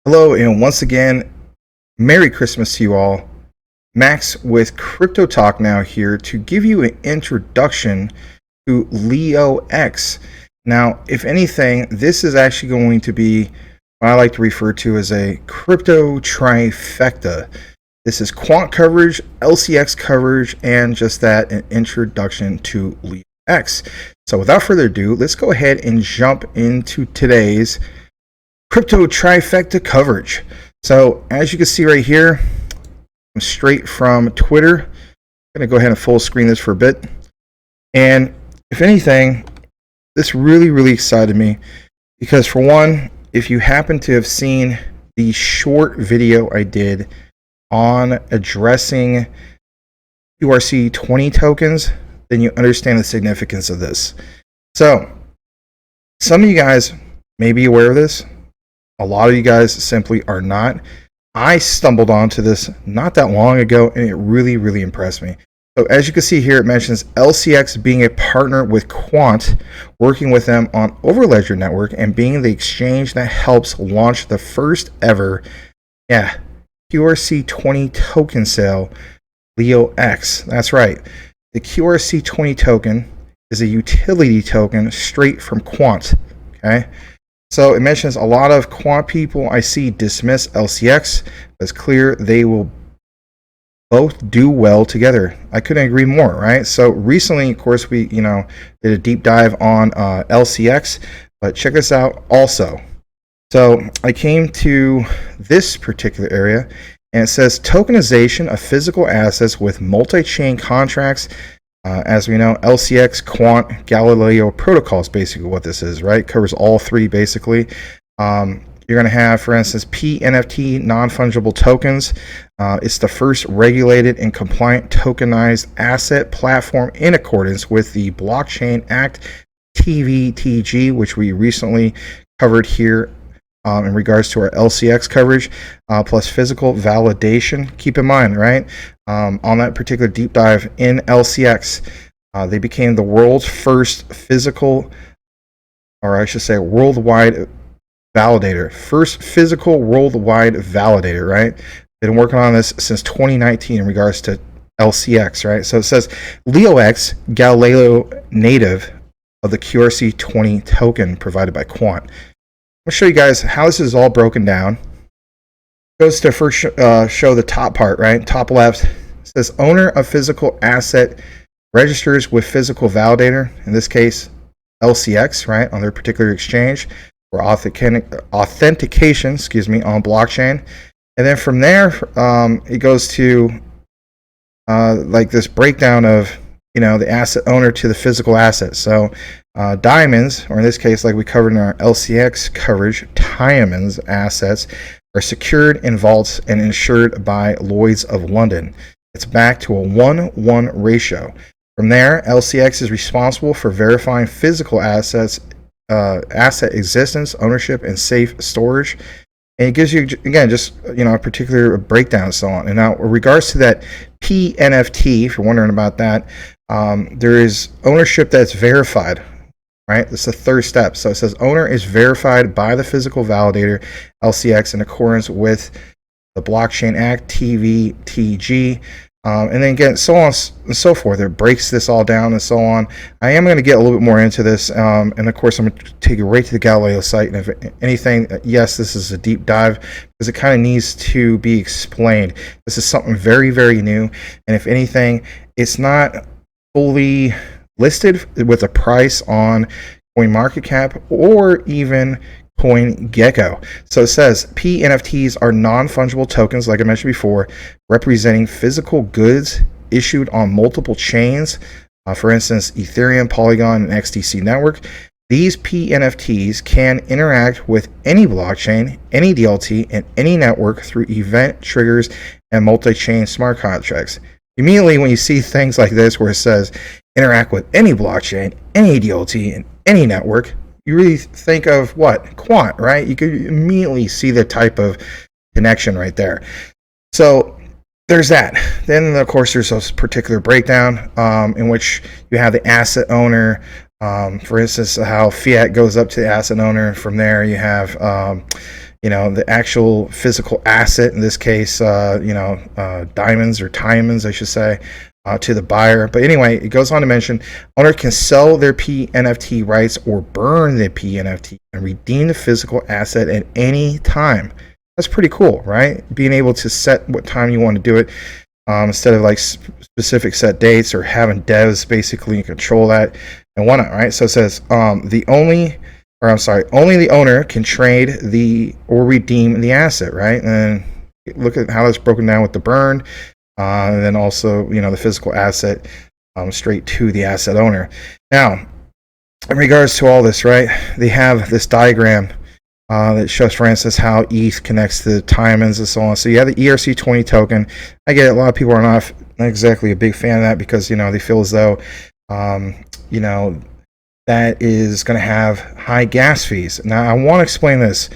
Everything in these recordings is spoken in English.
Hello, and once again, Merry Christmas to you all. Max with Crypto Talk now here to give you an introduction to Leox. Now, if anything, this is actually going to be what I like to refer to as a crypto trifecta. This is quant coverage, LCX coverage, and just that, an introduction to Leox. So without further ado, let's go ahead and jump into today's crypto trifecta coverage. So as you can see right here, I'm straight from Twitter. I'm going to go ahead and full screen this for a bit. And if anything, this really excited me because, for one, if you happen to have seen the short video I did on addressing Qrc-20 tokens, then you understand the significance of this. So some of you guys may be aware of this. A lot of you guys simply are not. I stumbled onto this not that long ago, and it really impressed me. So as you can see here, it mentions LCX being a partner with Quant, working with them on Overledger Network, and being the exchange that helps launch the first ever Qrc-20 token sale, Leox. That's right. The Qrc-20 token is a utility token straight from Quant. Okay. So it mentions a lot of quant people I see dismiss LCX, but it's clear they will both do well together. I couldn't agree more, right? So recently, of course, we did a deep dive on LCX, but check this out also. So I came to this particular area, and it says tokenization of physical assets with multi-chain contracts. As we know, LCX, Quant, Galileo protocols, basically what this is, right? Covers all three, basically. You're going to have, for instance, PNFT, non-fungible tokens. It's the first regulated and compliant tokenized asset platform in accordance with the Blockchain Act, TVTG, which we recently covered here in regards to our LCX coverage, plus physical validation. Keep in mind, right? On that particular deep dive in LCX, they became the world's first physical, or I should say worldwide validator. First physical worldwide validator, right? They've been working on this since 2019 in regards to LCX, right? So it says Leox, Galileo native of the Qrc-20 token provided by Quant. I'm going to show you guys how this is all broken down. Goes to first show the top part, right? Top left. It says owner of physical asset registers with physical validator, in this case LCX, right, on their particular exchange for authentication, on blockchain. And then from there, it goes to like this breakdown of the asset owner to the physical asset. So diamonds, or in this case, like we covered in our LCX coverage, diamonds assets are secured in vaults and insured by Lloyd's of London. It's back to a 1:1 ratio. From there, LCX is responsible for verifying physical assets, asset existence, ownership, and safe storage. And it gives you, again, just a particular breakdown and so on. And now, in regards to that PNFT, if you're wondering about that, there is ownership that's verified. Right, this is the third step. So it says owner is verified by the physical validator LCX in accordance with the Blockchain Act, TVTG, and then again, so on and so forth. It breaks this all down and so on. I am going to get a little bit more into this, and of course, I'm going to take you right to the Galileo site. And if anything, yes, this is a deep dive because it kind of needs to be explained. This is something very new, and if anything, it's not fully listed with a price on CoinMarketCap or even CoinGecko. So it says PNFTs are non-fungible tokens, like I mentioned before, representing physical goods issued on multiple chains, for instance, Ethereum, Polygon, and XDC network. These PNFTs can interact with any blockchain, any DLT, and any network through event triggers and multi-chain smart contracts. Immediately when you see things like this where it says interact with any blockchain, any DLT, and any network, you really think of what? Quant, right? You could immediately see the type of connection right there. So there's that. Then, of course, there's a particular breakdown in which you have the asset owner. For instance, how fiat goes up to the asset owner. From there, you have the actual physical asset, in this case, diamonds or diamonds, I should say, to the buyer. But anyway, it goes on to mention owner can sell their PNFT rights or burn the PNFT and redeem the physical asset at any time. That's pretty cool, right? Being able to set what time you want to do it, instead of like specific set dates or having devs basically control that and whatnot, right? So it says only the owner can trade or redeem the asset, right? And look at how that's broken down with the burn, and then also the physical asset straight to the asset owner. Now, in regards to all this, right? They have this diagram that shows, for instance, how ETH connects to diamonds and so on. So you have the ERC-20 token. I get it, a lot of people are not exactly a big fan of that because they feel as though that is going to have high gas fees. Now, I want to explain this.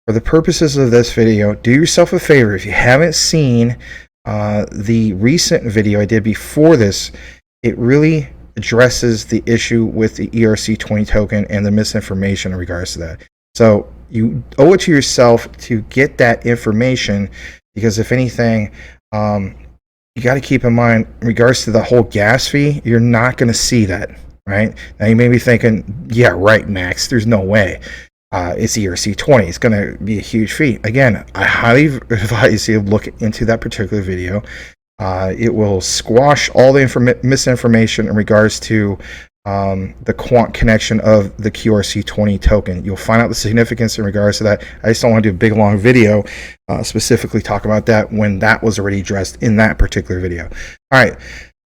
For the purposes of this video, do yourself a favor. If you haven't seen the recent video I did before this, it really addresses the issue with the ERC-20 token and the misinformation in regards to that. So you owe it to yourself to get that information, because if anything, you got to keep in mind in regards to the whole gas fee, you're not going to see that, right? Now you may be thinking, yeah, right, Max, there's no way. It's ERC-20. It's going to be a huge fee. Again, I highly advise you to look into that particular video. It will squash all the misinformation in regards to the quant connection of the Qrc-20 token. You'll find out the significance in regards to that. I just don't want to do a big long video specifically talk about that when that was already addressed in that particular video. All right.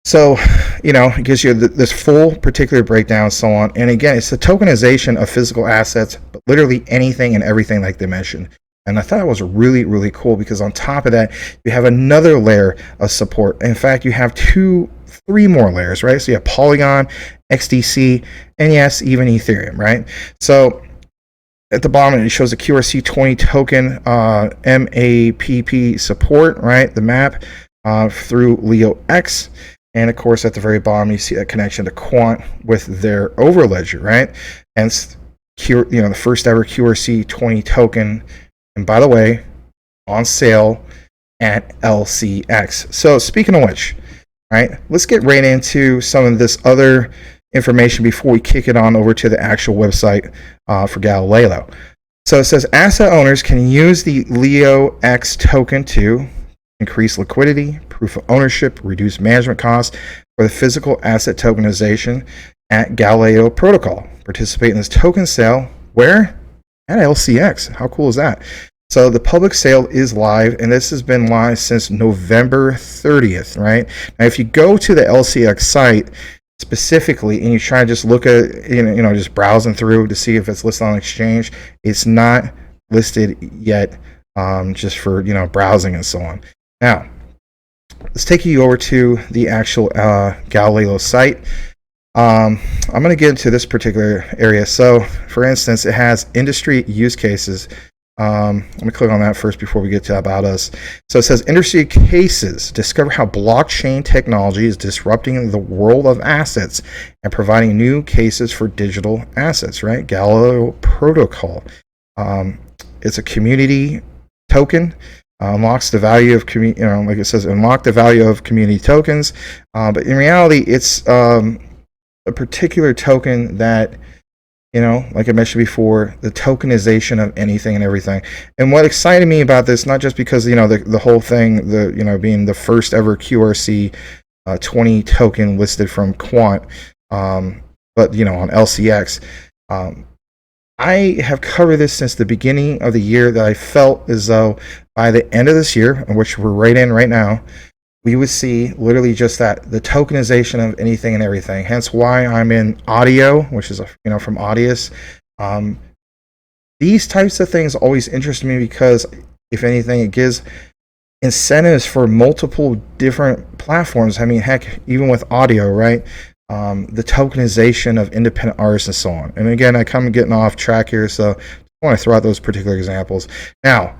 So, it gives you this full particular breakdown and so on. And again, it's the tokenization of physical assets, but literally anything and everything like they mentioned. And I thought it was really, really cool because on top of that, you have another layer of support. In fact, you have 3 more layers, right? So you have Polygon, XDC, and yes, even Ethereum, right? So at the bottom, it shows the Qrc-20 token, MAPP support, right? The map through Leox. And of course, at the very bottom, you see that connection to Quant with their overledger, right? Hence, the first ever Qrc-20 token. And by the way, on sale at LCX. So speaking of which, right, let's get right into some of this other information before we kick it on over to the actual website for Galileo. So it says asset owners can use the Leox token to increase liquidity, proof of ownership, reduce management costs for the physical asset tokenization at Galileo protocol. Participate in this token sale where? At LCX. How cool is that? So the public sale is live, and this has been live since November 30th, right? Now, if you go to the LCX site specifically and you try to just look at, just browsing through to see if it's listed on exchange, it's not listed yet, just for, browsing and so on. Now, let's take you over to the actual Galileo site. I'm going to get into this particular area. So, for instance, it has industry use cases. Let me click on that first before we get to About Us. So it says industry cases. Discover how blockchain technology is disrupting the world of assets and providing new cases for digital assets, right? Galileo protocol. It's a community token. Unlocks the value of community, like it says, unlock the value of community tokens. But in reality, it's a particular token that, like I mentioned before, the tokenization of anything and everything. And what excited me about this, not just because, the whole thing, being the first ever Qrc-20 token listed from Quant, but, on LCX, I have covered this since the beginning of the year, that I felt as though by the end of this year, which we're right in right now, we would see literally just that, the tokenization of anything and everything. Hence why I'm in audio, which is, from Audius. These types of things always interest me because, if anything, it gives incentives for multiple different platforms. I mean, heck, even with audio, right? The tokenization of independent artists and so on. And again, I come getting off track here, so I want to throw out those particular examples. Now,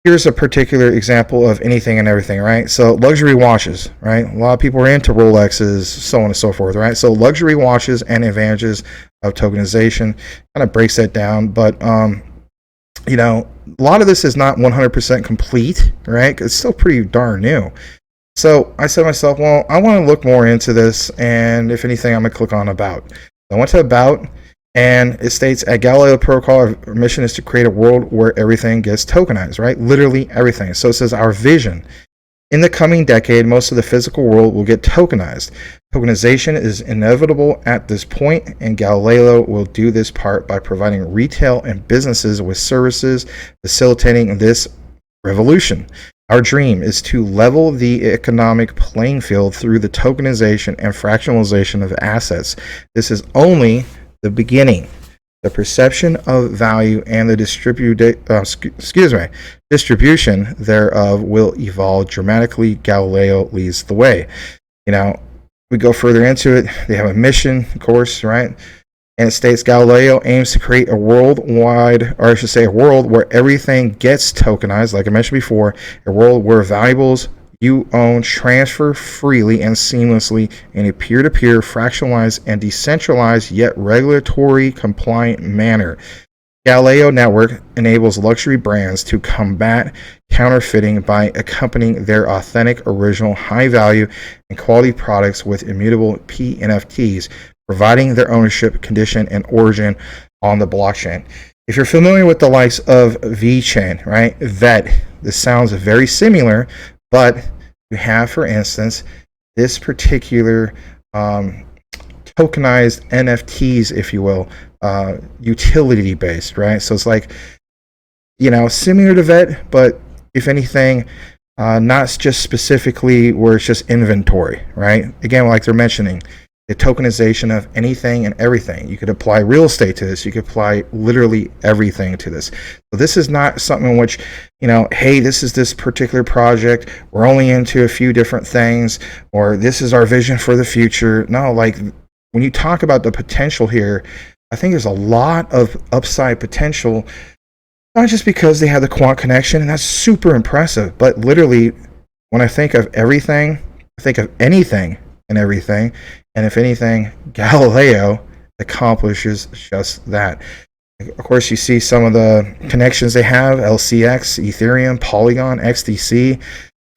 here's a particular example of anything and everything, right? So luxury watches, right? A lot of people are into Rolexes, so on and so forth, right? So luxury watches and advantages of tokenization kind of breaks that down. But a lot of this is not 100% complete, right? It's still pretty darn new. So I said to myself, well, I want to look more into this, and if anything, I'm going to click on About. I went to About, and it states, at Galileo Protocol, our mission is to create a world where everything gets tokenized, right? Literally everything. So it says our vision. In the coming decade, most of the physical world will get tokenized. Tokenization is inevitable at this point, and Galileo will do this part by providing retail and businesses with services facilitating this revolution. Our dream is to level the economic playing field through the tokenization and fractionalization of assets. This is only the beginning. The perception of value and the distribution thereof will evolve dramatically. Galileo leads the way. We go further into it. They have a mission, of course, right? And it states Galileo aims to create a worldwide, or I should say a world where everything gets tokenized, like I mentioned before, a world where valuables you own transfer freely and seamlessly in a peer-to-peer, fractionalized, and decentralized yet regulatory compliant manner. Galileo Network enables luxury brands to combat counterfeiting by accompanying their authentic, original, high-value, and quality products with immutable PNFTs, providing their ownership, condition, and origin on the blockchain. If you're familiar with the likes of VeChain, right, this sounds very similar, but you have, for instance, this particular tokenized NFTs, if you will, utility based, right? So it's like, similar to VET, but if anything, not just specifically where it's just inventory, right? Again, like they're mentioning, the tokenization of anything and everything. You could apply real estate to this. You could apply literally everything to this. So this is not something in which, hey, this is this particular project. We're only into a few different things, or this is our vision for the future. No, like when you talk about the potential here, I think there's a lot of upside potential, not just because they have the quant connection, and that's super impressive, but literally when I think of everything, I think of anything and everything. And if anything, Galileo accomplishes just that. Of course, you see some of the connections they have: LCX, Ethereum, Polygon, XDC.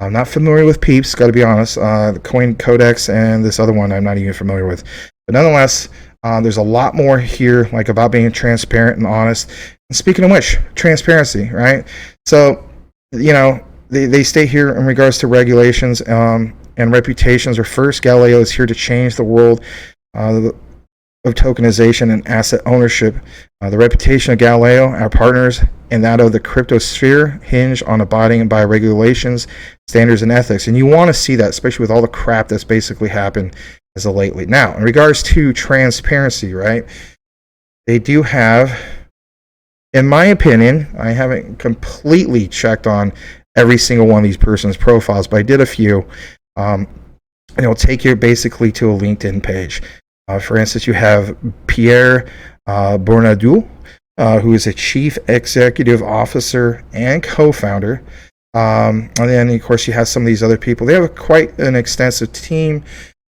I'm not familiar with Peeps, got to be honest. The Coin Codex and this other one I'm not even familiar with. But nonetheless, there's a lot more here, like about being transparent and honest. And speaking of which, transparency, right? So, they state here in regards to regulations and reputations are first. Galileo is here to change the world of tokenization and asset ownership. The reputation of Galileo, our partners, and that of the crypto sphere hinge on abiding by regulations, standards, and ethics. And you want to see that, especially with all the crap that's basically happened as of lately. Now, in regards to transparency, right, they do have, in my opinion, I haven't completely checked on every single one of these persons' profiles, but I did a few. And it'll take you basically to a LinkedIn page. For instance, you have Pierre Bernadou, who is a chief executive officer and co-founder. And then, of course, you have some of these other people. They have quite an extensive team.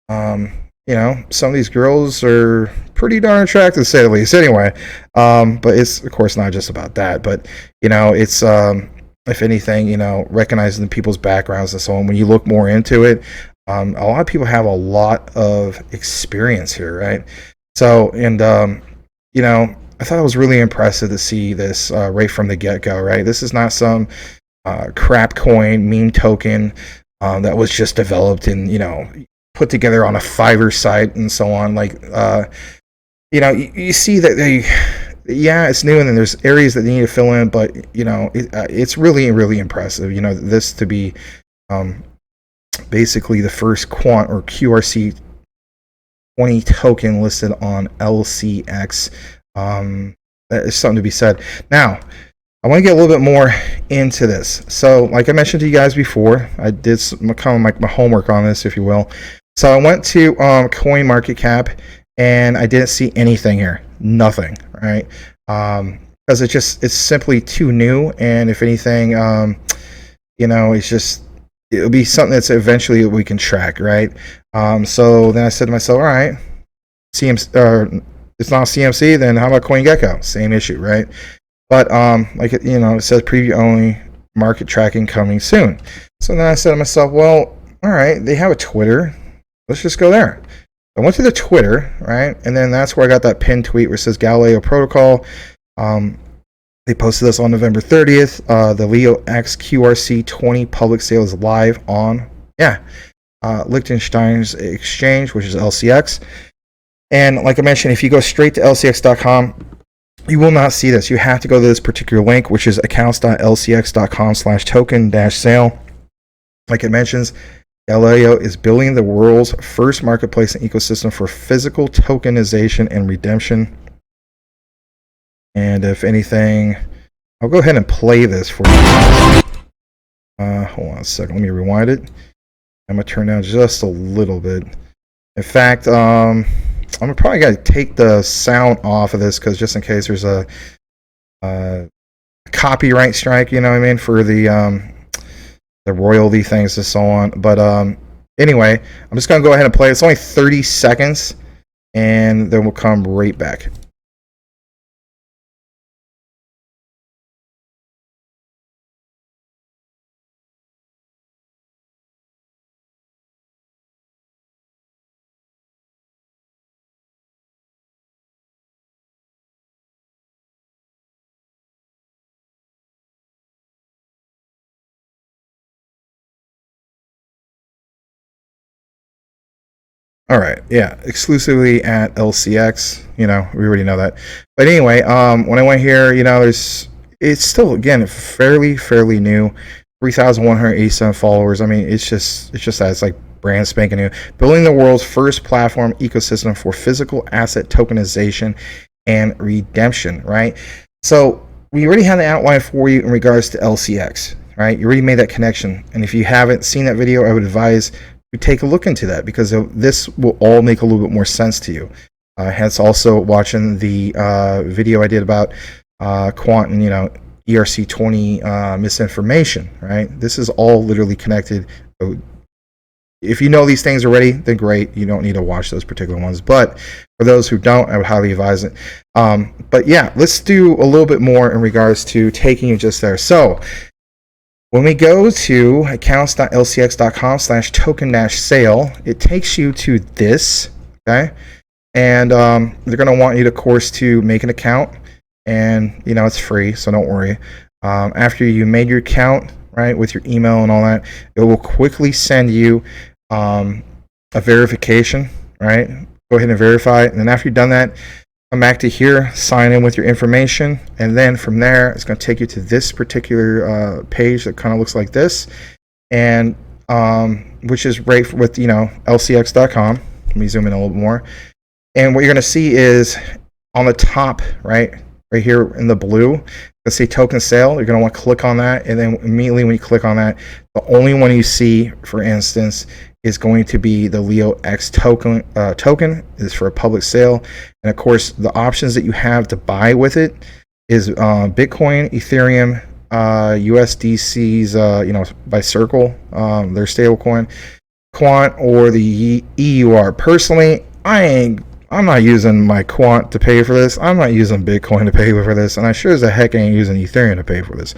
Some of these girls are pretty darn attractive, to say the least. Anyway, but it's, of course, not just about that. But, it's... if anything, recognizing the people's backgrounds and so on. When you look more into it, a lot of people have a lot of experience here, right? So, and, I thought it was really impressive to see this right from the get-go, right? This is not some crap coin, meme token that was just developed and, put together on a Fiverr site and so on. Like, you see that it's new, and then there's areas that they need to fill in, but it's really, really impressive. This to be basically the first quant or QRC-20 token listed on LCX. That is something to be said. Now, I want to get a little bit more into this. So, like I mentioned to you guys before, I did kind of like my homework on this, if you will. So I went to CoinMarketCap, and I didn't see anything here. Nothing, right? Because it's simply too new, and if anything, it'll be something that's eventually we can track, right? So then I said to myself, all right, it's not CMC, then how about CoinGecko? Same issue, right? But like it says preview only, market tracking coming soon. So then I said to myself, well, all right, they have a Twitter. Let's just go there. I went to the Twitter, right? And then that's where I got that pinned tweet where it says Galileo protocol. They posted this on November 30th. The Leox Qrc-20 public sale is live on, Liechtenstein's exchange, which is LCX. And like I mentioned, if you go straight to lcx.com, you will not see this. You have to go to this particular link, which is accounts.lcx.com/token-sale. Like it mentions, Galileo is building the world's first marketplace and ecosystem for physical tokenization and redemption. And if anything, I'll go ahead and play this for you. Hold on a second. Let me rewind it. I'm going to turn down just a little bit. In fact, I'm probably going to take the sound off of this because just in case there's a copyright strike, you know what I mean, for the royalty things and so on. But anyway, I'm just going to go ahead and play. It's only 30 seconds, and then we'll come right back. All right, yeah, exclusively at LCX. We already know that. But anyway, when I went here, it's still, again, fairly new. 3,187 followers. I mean, it's just that it's like brand spanking new. Building the world's first platform ecosystem for physical asset tokenization and redemption. Right. So we already had the outline for you in regards to LCX. Right. You already made that connection, and if you haven't seen that video, I would advise you take a look into that because this will all make a little bit more sense to you. Hence, also watching the video I did about Quant and Qrc-20 misinformation. Right, this is all literally connected. If you know these things already, then great. You don't need to watch those particular ones. But for those who don't, I would highly advise it. But yeah, let's do a little bit more in regards to taking you just there. So when we go to accounts.lcx.com/token-sale, it takes you to this, okay? And they're going to want you, of course, to make an account. And, it's free, so don't worry. After you made your account, right, with your email and all that, it will quickly send you a verification, right? Go ahead and verify it. And then after you've done that, come back to here, sign in with your information, and then from there, it's going to take you to this particular page that kind of looks like this, and which is right with lcx.com. Let me zoom in a little bit more, and what you're going to see is on the top, right here in the blue, let's say token sale. You're going to want to click on that, and then immediately when you click on that, the only one you see, for instance, is going to be the Leox token. Is for a public sale, and of course the options that you have to buy with it is Bitcoin, Ethereum, USDC's by Circle, their stablecoin, Quant, or the EUR. Personally, I'm not using my Quant to pay for this. I'm not using Bitcoin to pay for this, and I sure as the heck ain't using Ethereum to pay for this.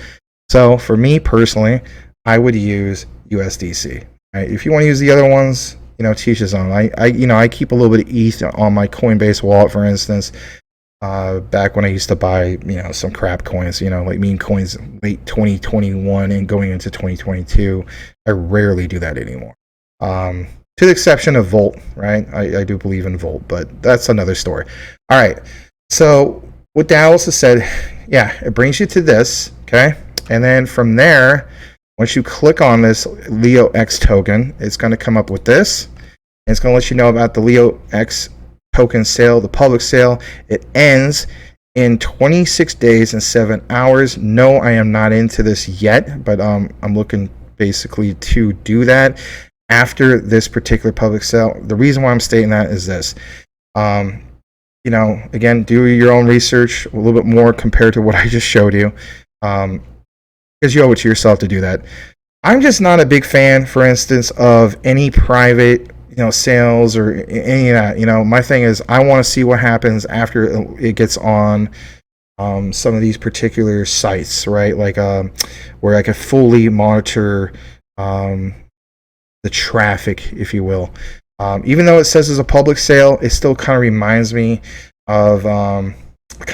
So for me personally, I would use USDC. Right, if you want to use the other ones, teach his own. I keep a little bit of ETH on my Coinbase wallet, for instance. Back when I used to buy, some crap coins, like meme coins, late 2021 and going into 2022. I rarely do that anymore. To the exception of Volt, right? I do believe in Volt, but that's another story. All right. So what Dallas has said, it brings you to this, okay, and then from there, once you click on this Leox token, it's going to come up with this. And it's going to let you know about the Leox token sale, the public sale. It ends in 26 days and 7 hours. No, I am not into this yet, but I'm looking basically to do that after this particular public sale. The reason why I'm stating that is this. Again, do your own research a little bit more compared to what I just showed you. Because you owe it to yourself to do that. I'm just not a big fan, for instance, of any private, sales or any of that. My thing is I want to see what happens after it gets on some of these particular sites, right? Like where I could fully monitor the traffic, if you will. Even though it says it's a public sale, it still kind of reminds me of kind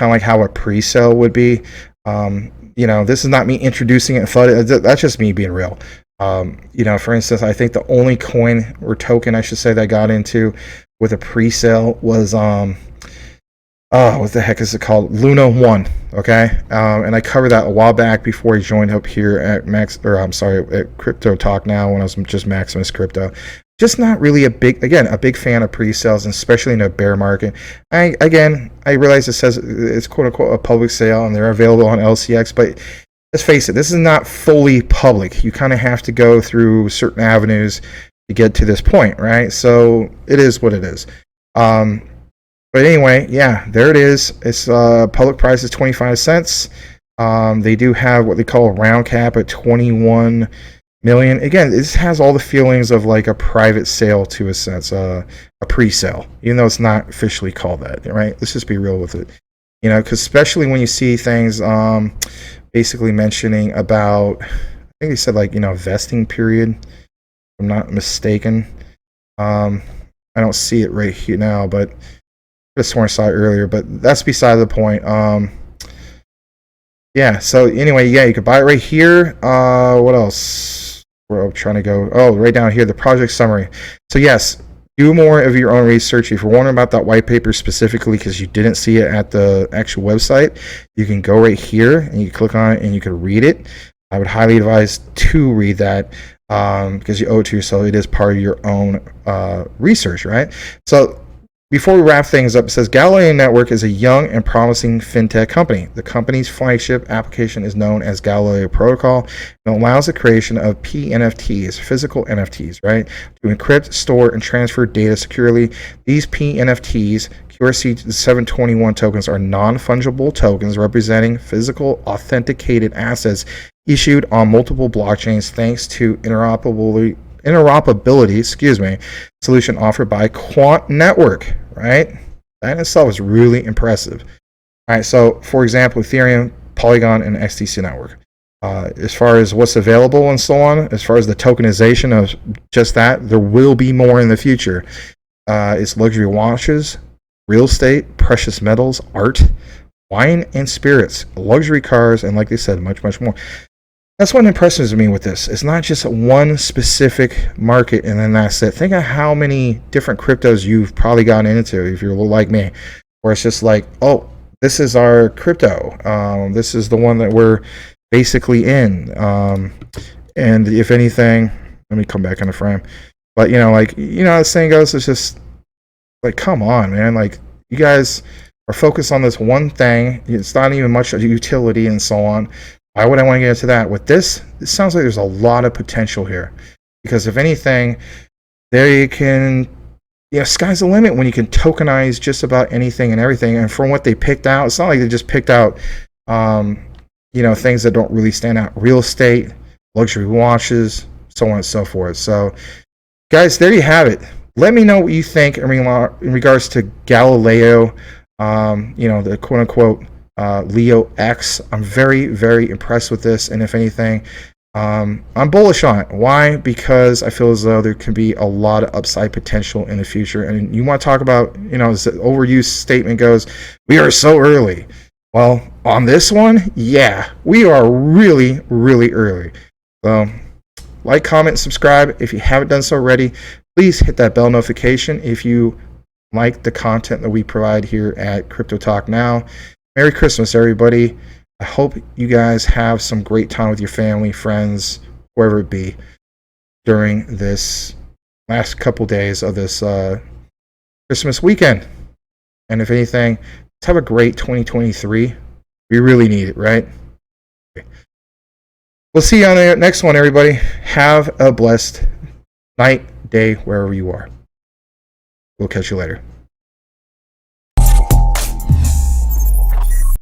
of like how a pre-sale would be. This is not me introducing it. That's just me being real. For instance, I think the only coin or token, I should say, that I got into with a pre-sale was what the heck is it called? Luna 1. Okay. And I covered that a while back before I joined up here at Crypto Talk Now, when I was just MaximusCrypto. Just not really a big fan of pre-sales, and especially in a bear market. I realize it says it's quote unquote a public sale and they're available on LCX, but let's face it, this is not fully public. You kind of have to go through certain avenues to get to this point, right? So it is what it is. But anyway, yeah, there it is. It's public price is 25 cents. They do have what they call a round cap at 21 million. Again, this has all the feelings of like a private sale to a sense, a pre-sale, even though it's not officially called that, right? Let's just be real with it, because especially when you see things basically mentioning about, I think they said like, vesting period, if I'm not mistaken. I don't see it right here now, but I sworn I saw it earlier, but that's beside the point. Yeah, so anyway, yeah, you could buy it right here. What else? We're trying to go. Oh, right down here, the project summary. So yes, do more of your own research. If you're wondering about that white paper specifically because you didn't see it at the actual website, you can go right here and you click on it and you can read it. I would highly advise to read that because you owe it to yourself. It is part of your own research, right? So before we wrap things up, it says Galileo Network is a young and promising fintech company. The company's flagship application is known as Galileo Protocol and allows the creation of PNFTs, physical NFTs, right, to encrypt, store, and transfer data securely. These PNFTs, Qrc-2021 tokens, are non-fungible tokens representing physical authenticated assets issued on multiple blockchains thanks to interoperability, solution offered by Quant Network, right? That in itself is really impressive. All right, so for example, Ethereum, Polygon, and XTC Network. As far as what's available and so on, as far as the tokenization of just that, there will be more in the future. It's luxury watches, real estate, precious metals, art, wine and spirits, luxury cars, and like they said, much, much more. That's what impresses me with this. It's not just one specific market and then that's it. Think of how many different cryptos you've probably gotten into if you're like me, where it's just like, oh, this is our crypto. This is the one that we're basically in. And if anything, let me come back in the frame. But, the saying goes, it's just like, come on, man. Like, you guys are focused on this one thing. It's not even much utility and so on. Why would I want to get into that? With this, it sounds like there's a lot of potential here. Because if anything, there you can, sky's the limit when you can tokenize just about anything and everything. And from what they picked out, it's not like they just picked out, things that don't really stand out. Real estate, luxury watches, so on and so forth. So, guys, there you have it. Let me know what you think in regards to Galileo, the quote-unquote Leox. I'm very, very impressed with this, and if anything, I'm bullish on it. Why? Because I feel as though there can be a lot of upside potential in the future. And you want to talk about, as the overused statement goes, we are so early. Well, on this one, yeah, we are really, really early. So, like, comment, subscribe. If you haven't done so already, please hit that bell notification if you like the content that we provide here at Crypto Talk Now. Merry Christmas, everybody. I hope you guys have some great time with your family, friends, wherever it be, during this last couple days of this Christmas weekend. And if anything, let's have a great 2023. We really need it, right? We'll see you on the next one, everybody. Have a blessed night, day, wherever you are. We'll catch you later.